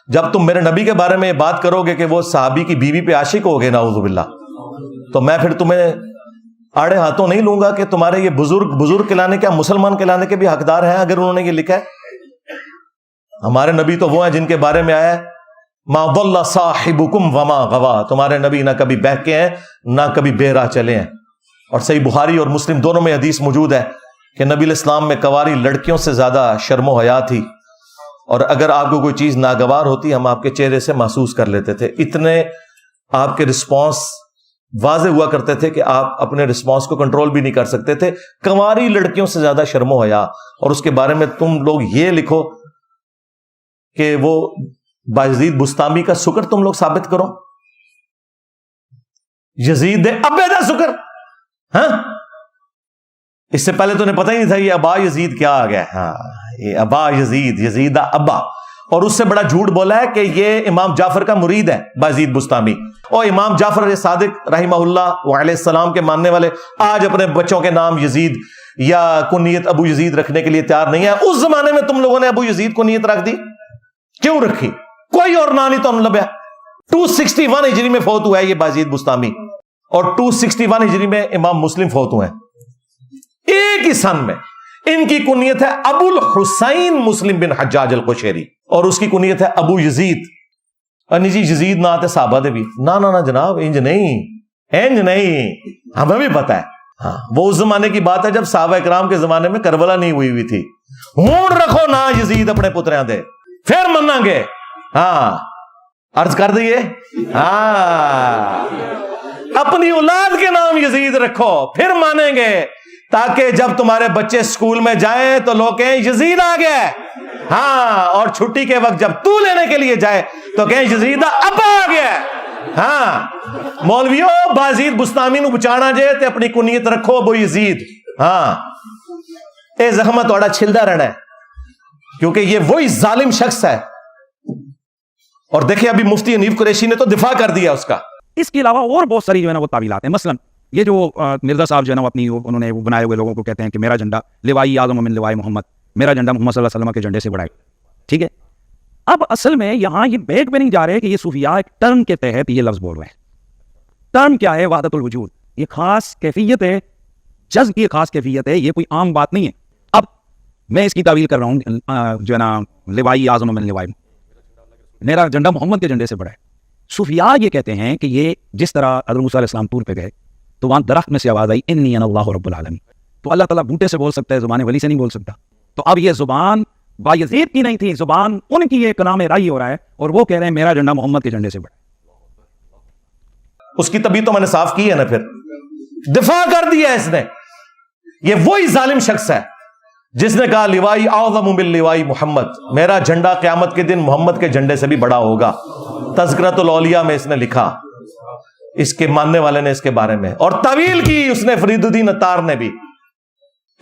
جب تم میرے نبی کے بارے میں یہ بات کرو گے کہ وہ صحابی کی بیوی پہ عاشق ہوگے نعوذ باللہ، تو میں پھر تمہیں آڑے ہاتھوں نہیں لوں گا کہ تمہارے یہ بزرگ کہلانے کیا مسلمان کہلانے کے بھی حقدار ہیں اگر انہوں نے یہ لکھا ہے؟ ہمارے نبی تو وہ ہیں جن کے بارے میں آیا ہے ما ضل صاحبکم وما غوا، تمہارے نبی نہ کبھی بہکے ہیں نہ کبھی بے راہ چلے ہیں۔ اور صحیح بخاری اور مسلم دونوں میں حدیث موجود ہے کہ نبی الاسلام میں کنواری لڑکیوں سے زیادہ شرم و حیا تھی، اور اگر آپ کو کوئی چیز ناگوار ہوتی ہم آپ کے چہرے سے محسوس کر لیتے تھے، اتنے آپ کے رسپانس واضح ہوا کرتے تھے کہ آپ اپنے رسپانس کو کنٹرول بھی نہیں کر سکتے تھے۔ کنواری لڑکیوں سے زیادہ شرم و حیا، اور اس کے بارے میں تم لوگ یہ لکھو کہ وہ بایزید بستامی کا سکر تم لوگ ثابت کرو، یزید ابے دا سکر۔ ہاں، اس سے پہلے تو انہیں پتہ ہی نہیں تھا یہ ابا یزید کیا آ گیا۔ ہاں، یہ ابا یزید، یزید ابا۔ اور اس سے بڑا جھوٹ بولا ہے کہ یہ امام جعفر کا مرید ہے بایزید بستامی، اور امام جعفر صادق رحمہ اللہ وعلیہ السلام کے ماننے والے آج اپنے بچوں کے نام یزید یا کنیت ابو یزید رکھنے کے لیے تیار نہیں ہے۔ اس زمانے میں تم لوگوں نے ابو یزید کنیت رکھ دی، کیوں رکھی؟ کوئی اور نام نہیں تو لبیا۔ 261 ہجری میں فوت ہوا ہے یہ بایزید بستامی، اور 261 ہجری میں امام مسلم فوت ہوئے ہیں، ایک ہی سن میں۔ ان کی کنیت ہے ابو الحسین مسلم بن حجاج القشیری، اور اس کی کنیت ہے ابو یزید۔ انی جی یزید نہ آتے صحابہ دے بھی، نہ جناب، انج نہیں، ہمیں بھی پتا ہے۔ ہاں، وہ اس زمانے کی بات ہے جب صحابہ اکرام کے زمانے میں کربلا نہیں ہوئی تھی۔ ہون رکھو نا یزید اپنے پتریاں دے، پھر مننا گے۔ ہاں، عرض کر دیے، ہاں، اپنی اولاد کے نام یزید رکھو پھر مانیں گے، تاکہ جب تمہارے بچے اسکول میں جائیں تو لوگ کہیں یزید آ گیا ہے۔ ہاں، اور چھٹی کے وقت جب تو لینے کے لیے جائے تو کہیں یزید ابا آ گیا ہے۔ ہاں، مولویو بایزید بستامی نو بچانا جے تے اپنی کنیت رکھو ابو یزید۔ ہاں، اے زخمہ توڑا چھلدا رہنا ہے، کیونکہ یہ وہی ظالم شخص ہے۔ اور دیکھیں ابھی مفتی حنیف قریشی نے تو دفاع کر دیا اس کا۔ اس کے علاوہ اور بہت ساری جو ہے نا وہ تعویلات ہیں، مثلا یہ جو مرزا صاحب جو ہے نا اپنی انہوں نے وہ بنائے ہوئے لوگوں کو کہتے ہیں کہ میرا جھنڈا لوائی اعظم من لوائی محمد، میرا جھنڈا محمد صلی اللہ علیہ وسلم کے جھنڈے سے بڑا ہے، ٹھیک ہے۔ اب اصل میں یہاں یہ بیک پہ نہیں جا رہے کہ یہ صوفیاء ایک ٹرم کے تحت یہ لفظ بول رہے ہیں۔ ٹرم کیا ہے؟ وحدت الوجود، یہ خاص کیفیت ہے، جذب کی خاص کیفیت ہے، یہ کوئی عام بات نہیں ہے۔ اب میں اس کی تعویل کر رہا ہوں جو ہے نا لوائی اعظم من لوائی، میرا جھنڈا محمد کے جھنڈے سے بڑا ہے۔ صوفیاء یہ کہتے ہیں کہ یہ جس طرح حضرت موسیٰ علیہ السلام طور پہ گئے تو وہاں درخت میں سے آواز آئی انی انا اللہ رب العالمین، تو اللہ تعالیٰ بوٹے سے بول سکتا ہے، زبان ولی سے نہیں بول سکتا۔ تو اب یہ زبان بایزید کی نہیں تھی، زبان ان کی ایک نام رائی ہو رہا ہے، اور وہ کہہ رہے ہیں میرا جھنڈا محمد کے جھنڈے سے بڑا ہے۔ اس کی طبیع تو میں نے صاف کی ہے نا، پھر دفاع کر دیا اس نے۔ یہ وہی ظالم شخص ہے جس نے کہا لوائی اعظم من لوائی محمد، میرا جھنڈا قیامت کے دن محمد کے جھنڈے سے بھی بڑا ہوگا۔ تذکرۃ الاولیاء میں اس نے لکھا، اس کے ماننے والے نے اس کے بارے میں، اور طویل کی اس نے فرید الدین عطار نے بھی،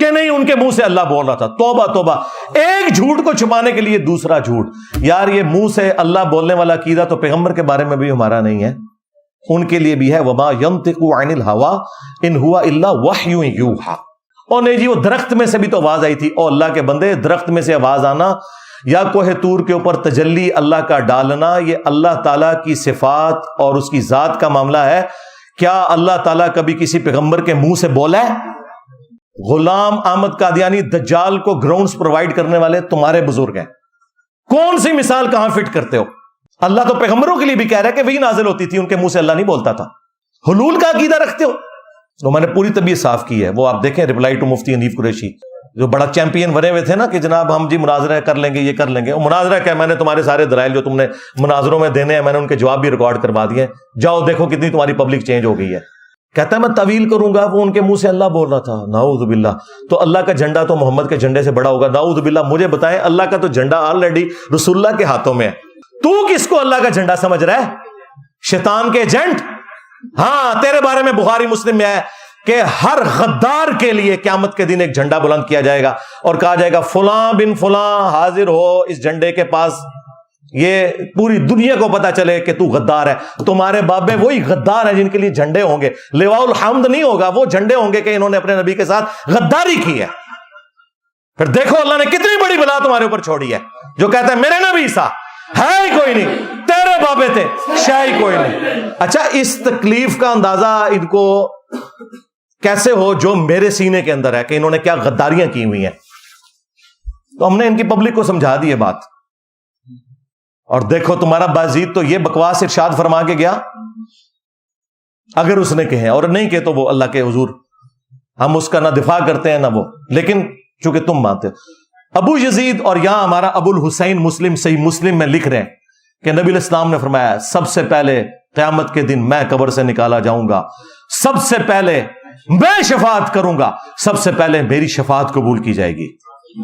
کہ نہیں ان کے منہ سے اللہ بول رہا تھا۔ توبہ توبہ، ایک جھوٹ کو چھپانے کے لیے دوسرا جھوٹ۔ یار یہ منہ سے اللہ بولنے والا عقیدہ تو پیغمبر کے بارے میں بھی ہمارا نہیں ہے، ان کے لیے بھی ہے۔ وما ينطق عن الهوى ان هو الا وحی یوحى۔ اور نہیں جی وہ درخت میں سے بھی تو آواز آئی تھی۔ او اللہ کے بندے، درخت میں سے آواز آنا یا کوہ طور کے اوپر تجلی اللہ کا ڈالنا، یہ اللہ تعالیٰ کی صفات اور اس کی ذات کا معاملہ ہے۔ کیا اللہ تعالیٰ کبھی کسی پیغمبر کے منہ سے بولا ہے؟ غلام احمد قادیانی دجال کو گراؤنڈز پرووائڈ کرنے والے تمہارے بزرگ ہیں، کون سی مثال کہاں فٹ کرتے ہو؟ اللہ تو پیغمبروں کے لیے بھی کہہ رہا ہے کہ وہی نازل ہوتی تھی، ان کے منہ سے اللہ نہیں بولتا تھا۔ حلول کا عقیدہ رکھتے ہو؟ تو میں نے پوری طبیعت صاف کی ہے، وہ آپ دیکھیں رپلائی ٹو مفتی حنیف قریشی، جو بڑا چیمپئن بنے ہوئے تھے نا کہ جناب ہم جی مناظرہ کر لیں گے، یہ کر لیں گے۔ وہ مناظرہ کیا، میں نے تمہارے سارے دلائل جو تم نے مناظروں میں دینے ہیں میں نے ان کے جواب بھی ریکارڈ کروا دیے، جاؤ دیکھو کتنی تمہاری پبلک چینج ہو گئی ہے۔ کہتا ہے میں طویل کروں گا، وہ ان کے منہ سے اللہ بول رہا تھا۔ نعوذ باللہ، تو اللہ کا جھنڈا تو محمد کے جھنڈے سے بڑا ہوگا؟ نعوذ باللہ، مجھے بتائیں، اللہ کا تو جھنڈا آلریڈی رسول اللہ کے ہاتھوں میں ہے، تو کس کو اللہ کا جھنڈا سمجھ رہا ہے؟ شیطان کے ایجنٹ۔ ہاں، تیرے بارے میں بخاری مسلم میں ہے کہ ہر غدار کے لیے قیامت کے دن ایک جھنڈا بلند کیا جائے گا اور کہا جائے گا فلاں بن فلاں حاضر ہو اس جھنڈے کے پاس، یہ پوری دنیا کو پتا چلے کہ تو غدار ہے۔ تمہارے بابے وہی غدار ہیں جن کے لیے جھنڈے ہوں گے، لواء الحمد نہیں ہوگا، وہ جھنڈے ہوں گے کہ انہوں نے اپنے نبی کے ساتھ غداری کی ہے۔ پھر دیکھو اللہ نے کتنی بڑی بلا تمہارے اوپر چھوڑی ہے، جو کہتا ہے میرے نبی عیسیٰ ہے ہی کوئی نہیں، تیرے بابے تھے، شے ہی کوئی نہیں۔ اچھا اس تکلیف کا اندازہ ان کو کیسے ہو جو میرے سینے کے اندر ہے کہ انہوں نے کیا غداریاں کی ہوئی ہیں۔ تو ہم نے ان کی پبلک کو سمجھا دی یہ بات، اور دیکھو تمہارا بازید تو یہ بکواس ارشاد فرما کے گیا، اگر اس نے کہے، اور نہیں کہ تو وہ اللہ کے حضور ہم اس کا نہ دفاع کرتے ہیں نہ وہ، لیکن چونکہ تم مانتے ہو۔ ابو یزید اور یہاں ہمارا ابو الحسین مسلم صحیح مسلم میں لکھ رہے ہیں کہ نبی علیہ السلام نے فرمایا سب سے پہلے قیامت کے دن میں قبر سے نکالا جاؤں گا، سب سے پہلے میں شفاعت کروں گا، سب سے پہلے میری شفاعت قبول کی جائے گی۔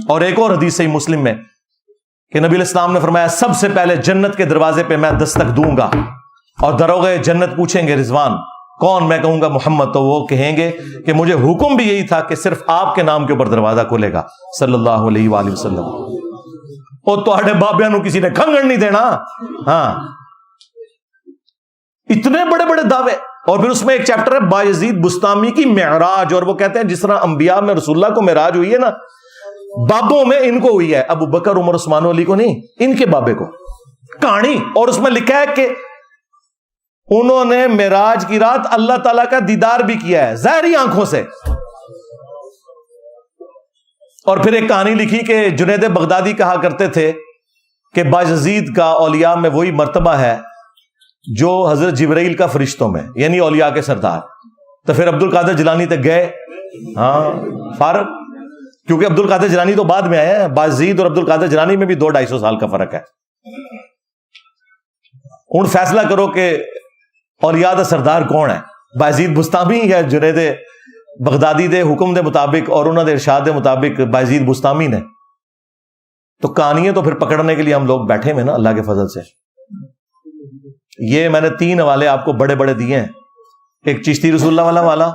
اور ایک اور حدیث صحیح مسلم میں کہ نبی علیہ السلام نے فرمایا سب سے پہلے جنت کے دروازے پہ میں دستک دوں گا، اور دروغے جنت پوچھیں گے رضوان کون؟ میں کہوں گا محمد، تو وہ کہیں گے کہ مجھے حکم بھی یہی تھا کہ صرف آپ کے نام کے اوپر دروازہ کھولے گا صلی اللہ علیہ وآلہ وسلم۔ اور تواڈے بابیاں نو کسی نے کھنگن نہیں دینا۔ ہاں اتنے بڑے بڑے دعوے، اور پھر اس میں ایک چیپٹر ہے بایزید بستامی کی معراج، اور وہ کہتے ہیں جس طرح انبیاء میں رسول اللہ کو معراج ہوئی ہے نا، بابوں میں ان کو ہوئی ہے، ابو بکر عمر عثمان علی کو نہیں، ان کے بابے کو کہانی۔ اور اس میں لکھا ہے کہ انہوں نے معراج کی رات اللہ تعالیٰ کا دیدار بھی کیا ہے ظاہری آنکھوں سے۔ اور پھر ایک کہانی لکھی کہ جنید بغدادی کہا کرتے تھے کہ بایزید کا اولیاء میں وہی مرتبہ ہے جو حضرت جبرائیل کا فرشتوں میں، یعنی اولیاء کے سردار۔ تو پھر عبد القادر جیلانی تک گئے، ہاں فارغ، کیونکہ عبد القادر جیلانی تو بعد میں آئے ہیں، بایزید اور عبد القادر جیلانی میں بھی 200-250 سال کا فرق ہے۔ ہوں فیصلہ کرو کہ اولیاء دا سردار کون ہے، بایزید بستامی یا جنید بغدادی دے حکم دے مطابق اور انہوں دے ارشاد دے مطابق بایزید بستامی نے؟ تو کہانیاں تو پھر پکڑنے کے لیے ہم لوگ بیٹھے ہیں نا اللہ کے فضل سے۔ یہ میں نے 3 حوالے آپ کو بڑے بڑے دیے ہیں، ایک چشتی رسول اللہ والا،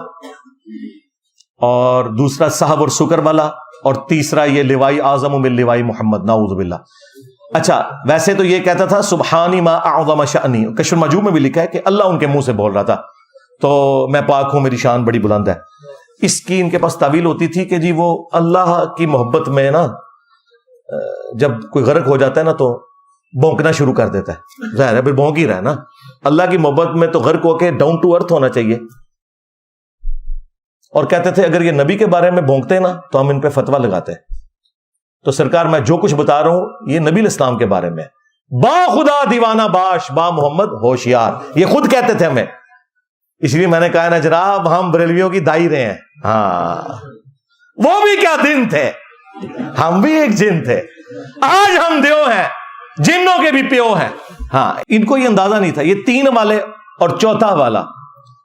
اور دوسرا صاحب اور سکر والا، اور تیسرا یہ لوائی اعظم من لوائی محمد، نعوذ باللہ۔ اچھا ویسے تو یہ کہتا تھا سبحانی ما اعظم شأنی، کشف المجوب میں بھی لکھا ہے کہ اللہ ان کے منہ سے بول رہا تھا، تو میں پاک ہوں میری شان بڑی بلند ہے۔ اس کی ان کے پاس تعویل ہوتی تھی کہ جی وہ اللہ کی محبت میں نا جب کوئی غرق ہو جاتا ہے نا تو بھونکنا شروع کر دیتا ہے، ظاہر ہے پھر بھونک ہی رہا ہے نا، اللہ کی محبت میں تو غرق ہو کے ڈاؤن ٹو ارتھ ہونا چاہیے۔ اور کہتے تھے اگر یہ نبی کے بارے میں بھونکتے نا تو ہم ان پہ فتویٰ لگاتے ہیں۔ تو سرکار میں جو کچھ بتا رہا ہوں یہ نبی الاسلام کے بارے میں، با خدا دیوانہ باش با محمد ہوشیار، یہ خود کہتے تھے ہمیں۔ اس لیے میں نے کہا نا جناب ہم بریلویوں کی دائی رہے ہیں، ہاں وہ بھی کیا دن تھے، ہم بھی ایک جن تھے، آج ہم دیو ہیں، جنوں کے بھی پیو ہیں۔ ہاں ان کو یہ اندازہ نہیں تھا۔ یہ 3 والے اور چوتھا والا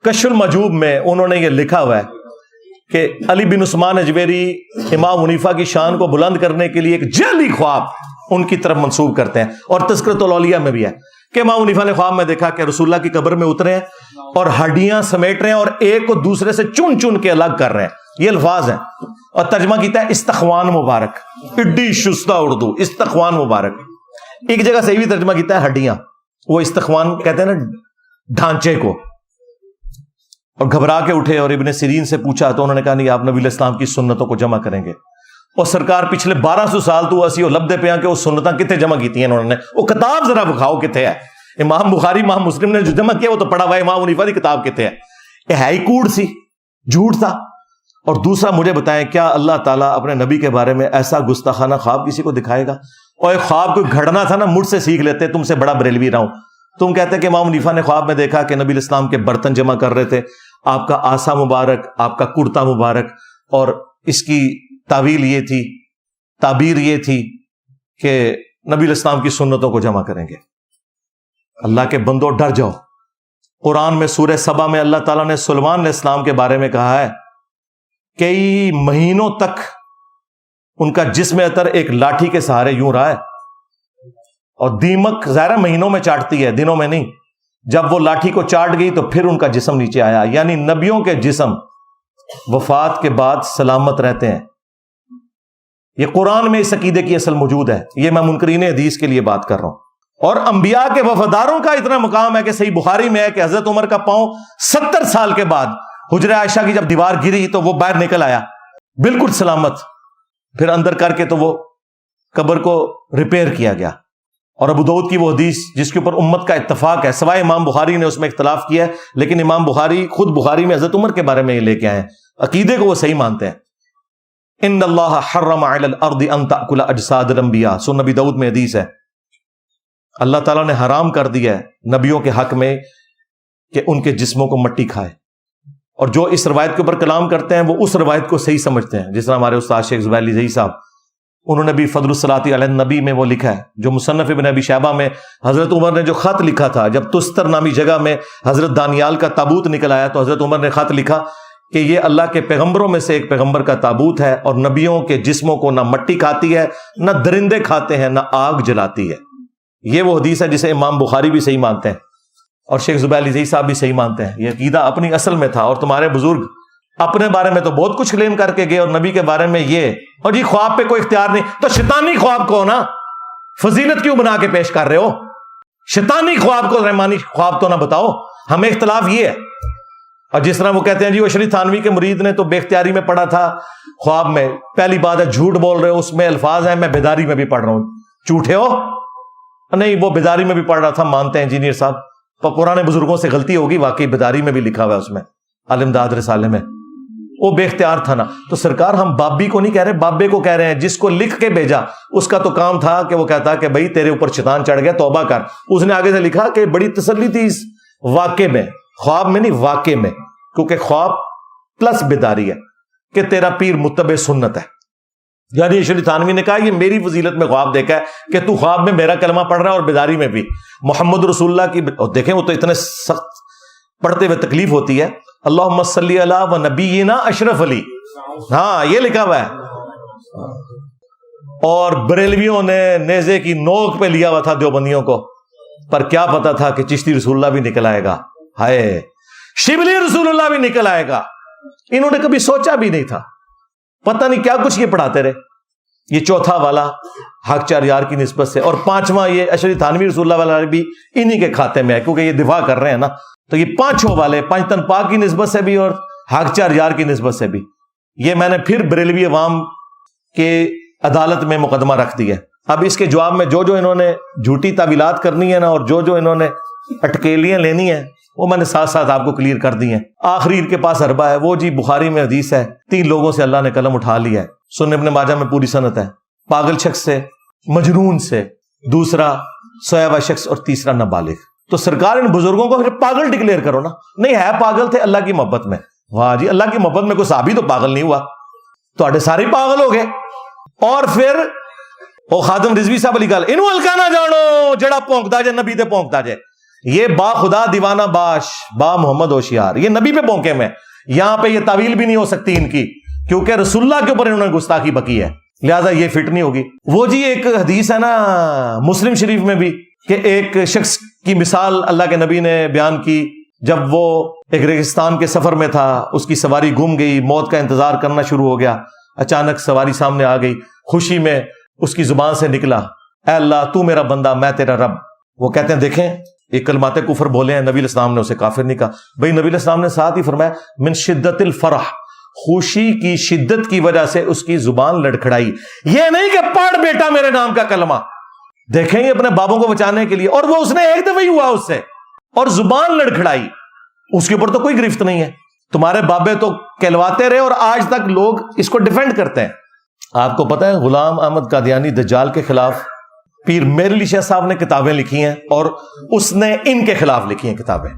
کشف المجوب میں انہوں نے یہ لکھا ہوا ہے کہ علی بن عثمان اجویری امام حنیفہ کی شان کو بلند کرنے کے لیے ایک جعلی خواب ان کی طرف منسوب کرتے ہیں، اور تذکرۃ الاولیاء میں بھی ہے کہ امام حنیفہ نے خواب میں دیکھا کہ رسول اللہ کی قبر میں اترے ہیں اور ہڈیاں سمیٹ رہے ہیں اور ایک کو دوسرے سے چن چن کے الگ کر رہے ہیں، یہ الفاظ ہیں، اور ترجمہ کیتا ہے استخوان مبارک، اڈی شستہ اردو، استخوان مبارک۔ ایک جگہ صحیح بھی ترجمہ کیتا ہے ہڈیاں، وہ استخوان کہتے ہیں نا ڈھانچے کو۔ اور گھبرا کے اٹھے اور ابن سیرین سے پوچھا تو انہوں نے کہا نہیں آپ نبی علیہ السلام کی سنتوں کو جمع کریں گے۔ اور سرکار پچھلے 1200 سال تو اسی وہ لبدے پہ آ کے وہ سنتاں کتنے جمع کیتی ہیں انہوں نے، وہ کتاب ذرا بکھاؤ کتنے ہے، امام بخاری امام مسلم نے جو جمع کیا وہ تو پڑھا ہوا ہے، امام حنیفہ کی کتاب کتنے ہے، یہ ہے ہی کوڑ سی، جھوٹ تھا۔ اور دوسرا مجھے بتائیں کیا اللہ تعالیٰ اپنے نبی کے بارے میں ایسا گستاخانہ خواب کسی کو دکھائے گا؟ اور ایک خواب کوئی گھڑنا تھا نا مجھ سے سیکھ لیتے، تم سے بڑا بریلوی رہا ہوں۔ تم کہتے کہ امام حنیفہ نے خواب میں دیکھا کہ نبی الاسلام کے برتن جمع کر رہے تھے، آپ کا آسا مبارک، آپ کا کرتا مبارک، اور اس کی تعویل یہ تھی، تعبیر یہ تھی کہ نبی الاسلام کی سنتوں کو جمع کریں گے۔ اللہ کے بندوں ڈر جاؤ، قرآن میں سورہ سبا میں اللہ تعالیٰ نے سلیمان علیہ السلام کے بارے میں کہا ہے کئی مہینوں تک ان کا جسم اطہر ایک لاٹھی کے سہارے یوں رہا ہے، اور دیمک ظاہر مہینوں میں چاٹتی ہے، دنوں میں نہیں۔ جب وہ لاٹھی کو چاٹ گئی تو پھر ان کا جسم نیچے آیا، یعنی نبیوں کے جسم وفات کے بعد سلامت رہتے ہیں۔ یہ قرآن میں اس عقیدے کی اصل موجود ہے، یہ میں منکرین حدیث کے لیے بات کر رہا ہوں۔ اور انبیاء کے وفاداروں کا اتنا مقام ہے کہ صحیح بخاری میں ہے کہ حضرت عمر کا پاؤں 70 سال کے بعد حجرہ عائشہ کی جب دیوار گری تو وہ باہر نکل آیا بالکل سلامت، پھر اندر کر کے تو وہ قبر کو ریپیئر کیا گیا، اور ابو داؤد کی وہ حدیث جس کے اوپر امت کا اتفاق ہے، سوائے امام بخاری نے اس میں اختلاف کیا ہے، لیکن امام بخاری خود بخاری میں حضرت عمر کے بارے میں یہ لے کے آئے ہیں، عقیدے کو وہ صحیح مانتے ہیں۔ ان اللہ حرم علی الارض ان تاکل اجساد الانبیاء، سنن نبی داؤد میں حدیث ہے، اللہ تعالیٰ نے حرام کر دیا ہے نبیوں کے حق میں کہ ان کے جسموں کو مٹی کھائے، اور جو اس روایت کے اوپر کلام کرتے ہیں وہ اس روایت کو صحیح سمجھتے ہیں، جس طرح ہمارے استاد شیخ زبیر علی صاحب، انہوں نے بھی فضل الصلاۃ علی النبی میں وہ لکھا ہے، جو مصنف ابن ابی شیبہ میں حضرت عمر نے جو خط لکھا تھا، جب تستر نامی جگہ میں حضرت دانیال کا تابوت نکل آیا تو حضرت عمر نے خط لکھا کہ یہ اللہ کے پیغمبروں میں سے ایک پیغمبر کا تابوت ہے، اور نبیوں کے جسموں کو نہ مٹی کھاتی ہے، نہ درندے کھاتے ہیں، نہ آگ جلاتی ہے۔ یہ وہ حدیث ہے جسے امام بخاری بھی صحیح مانتے ہیں اور شیخ زبیر علی صاحب بھی صحیح مانتے ہیں۔ یہ عقیدہ اپنی اصل میں تھا، اور تمہارے بزرگ اپنے بارے میں تو بہت کچھ کلیم کر کے گئے، اور نبی کے بارے میں یہ، اور جی خواب پہ کوئی اختیار نہیں، تو شیطانی خواب کو نا فضیلت کیوں بنا کے پیش کر رہے ہو؟ شیطانی خواب کو رحمانی خواب تو نہ بتاؤ۔ ہمیں اختلاف یہ ہے، اور جس طرح وہ کہتے ہیں جی وہ شریف تھانوی کے مرید نے تو بے اختیاری میں پڑھا تھا خواب میں، پہلی بات ہے جھوٹ بول رہے ہو، اس میں الفاظ ہیں میں بیداری میں بھی پڑھ رہا ہوں، جھوٹے ہو؟ نہیں، وہ بیداری میں بھی پڑھ رہا تھا، مانتے ہیں انجینئر صاحب، پر پرانے بزرگوں سے غلطی ہوگی، واقعی بیداری میں بھی لکھا ہوا ہے اس میں، الامداد رسالے میں، وہ بے اختیار تھا نا۔ تو سرکار ہم بابی کو نہیں کہہ رہے، بابے کو کہہ رہے ہیں، جس کو لکھ کے بھیجا اس کا تو کام تھا کہ وہ کہتا کہ بھائی تیرے اوپر شیطان چڑھ گیا، توبہ کر۔ اس نے آگے سے لکھا کہ بڑی تسلی تھی اس واقعے میں، خواب میں نہیں، واقعے میں، کیونکہ خواب پلس بیداری ہے کہ تیرا پیر متبع سنت ہے۔ یعنی شریف تھانوی نے کہا یہ میری فضیلت میں خواب دیکھا ہے کہ تو خواب میں میرا کلمہ پڑھ رہا ہے اور بیداری میں بھی محمد رسول اللہ کی، اور دیکھیں وہ تو اتنے سخت پڑھتے ہوئے تکلیف ہوتی ہے، اللہم صلی علی و نبینا اشرف علی، ہاں یہ لکھا ہوا ہے۔ اور بریلویوں نے نیزے کی نوک پہ لیا ہوا تھا دیوبندیوں کو، پر کیا پتا تھا کہ چشتی رسول اللہ بھی نکل آئے گا، ہائے شبلی رسول اللہ بھی نکل آئے گا، انہوں نے کبھی سوچا بھی نہیں تھا، پتہ نہیں کیا کچھ یہ پڑھاتے رہے۔ یہ چوتھا والا حق چار یار کی نسبت سے، اور پانچواں یہ اشری تھانوی رسول اللہ والا بھی انہی کے کھاتے میں ہے، کیونکہ یہ دفاع کر رہے ہیں نا، تو یہ پانچوں والے پنجتن پاک کی نسبت سے بھی اور حق چار یار کی نسبت سے بھی، یہ میں نے پھر بریلوی عوام کے عدالت میں مقدمہ رکھ دیا۔ اب اس کے جواب میں جو انہوں نے جھوٹی تعویلات کرنی ہے نا، اور جو انہوں نے اٹکیلیاں لینی ہیں، وہ میں نے ساتھ ساتھ آپ کو کلیئر کر دی ہیں۔ آخری ان کے پاس حربہ ہے، وہ جی بخاری میں حدیث ہے 3 لوگوں سے اللہ نے قلم اٹھا لیا ہے، سنن ابن ماجہ میں پوری سند ہے، پاگل شخص سے، مجنون سے، دوسرا سویا ہوا شخص، اور تیسرا نابالغ۔ تو سرکار ان بزرگوں کو پھر پاگل ڈکلیئر کرو نا، نہیں ہے پاگل تھے اللہ کی محبت میں، واہ جی اللہ کی محبت میں کوئی صحابی تو پاگل نہیں ہوا، تو سارے پاگل ہو گئے۔ اور پھر وہ خادم رضوی صاحب علی گل انہوں ہلکا نہ جانو جڑا پونکتا جائے نبی تے پونکتا جائے، یہ با خدا دیوانہ باش با محمد ہوشیار، یہ نبی پہ پونکے میں، یہاں پہ یہ تعویل بھی نہیں ہو سکتی ان کی، کیونکہ رسول اللہ کے اوپر انہوں نے گستاخی بکی ہے، لہذا یہ فٹ نہیں ہوگی۔ وہ جی ایک حدیث ہے نا مسلم شریف میں بھی، کہ ایک شخص کی مثال اللہ کے نبی نے بیان کی، جب وہ ایک ریگستان کے سفر میں تھا، اس کی سواری گم گئی، موت کا انتظار کرنا شروع ہو گیا، اچانک سواری سامنے آ گئی، خوشی میں اس کی زبان سے نکلا اے اللہ تو میرا بندہ میں تیرا رب۔ وہ کہتے ہیں دیکھیں ایک کلمات کفر بولے ہیں، نبی علیہ السلام نے اسے کافر نہیں کہا، بھئی نبی علیہ السلام نے ساتھ ہی فرمایا من شدت الفرح، خوشی کی شدت کی وجہ سے اس کی زبان لڑکھڑائی، یہ نہیں کہ پڑھ بیٹا میرے نام کا کلمہ، دیکھیں گے اپنے بابوں کو بچانے کے لیے، اور وہ اس نے ایک دفعہ ہی ہوا اس سے، اور زبان لڑکھڑائی، اس کے اوپر تو کوئی گرفت نہیں ہے، تمہارے بابے تو کہلواتے رہے، اور آج تک لوگ اس کو ڈیفینڈ کرتے ہیں۔ آپ کو پتہ ہے غلام احمد قادیانی دجال کے خلاف پیر میر علی شاہ صاحب نے کتابیں لکھی ہیں، اور اس نے ان کے خلاف لکھی ہیں کتابیں،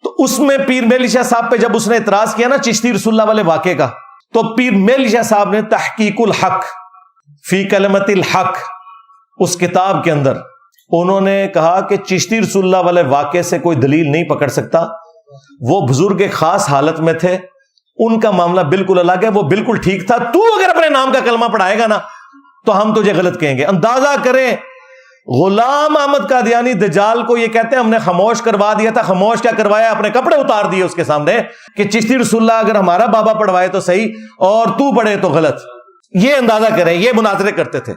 تو اس میں پیر میر علی شاہ صاحب پہ جب اس نے اعتراض کیا نا چشتی رسول اللہ والے واقعے کا، تو پیر میر علی شاہ صاحب نے تحقیق الحق فی کلمت الحق اس کتاب کے اندر انہوں نے کہا کہ چشتی رسول اللہ والے واقعے سے کوئی دلیل نہیں پکڑ سکتا، وہ بزرگ ایک خاص حالت میں تھے، ان کا معاملہ بالکل الگ ہے، وہ بالکل ٹھیک تھا، تو اگر اپنے نام کا کلمہ پڑھائے گا نا تو ہم تجھے غلط کہیں گے۔ اندازہ کریں غلام احمد قادیانی دجال کو یہ کہتے ہیں ہم نے خاموش کروا دیا تھا، خاموش کیا کروایا، اپنے کپڑے اتار دیے اس کے سامنے کہ چشتی رسول اللہ اگر ہمارا بابا پڑھوائے تو صحیح اور تو پڑھے تو غلط۔ یہ اندازہ کریں، یہ مناظرے کرتے تھے۔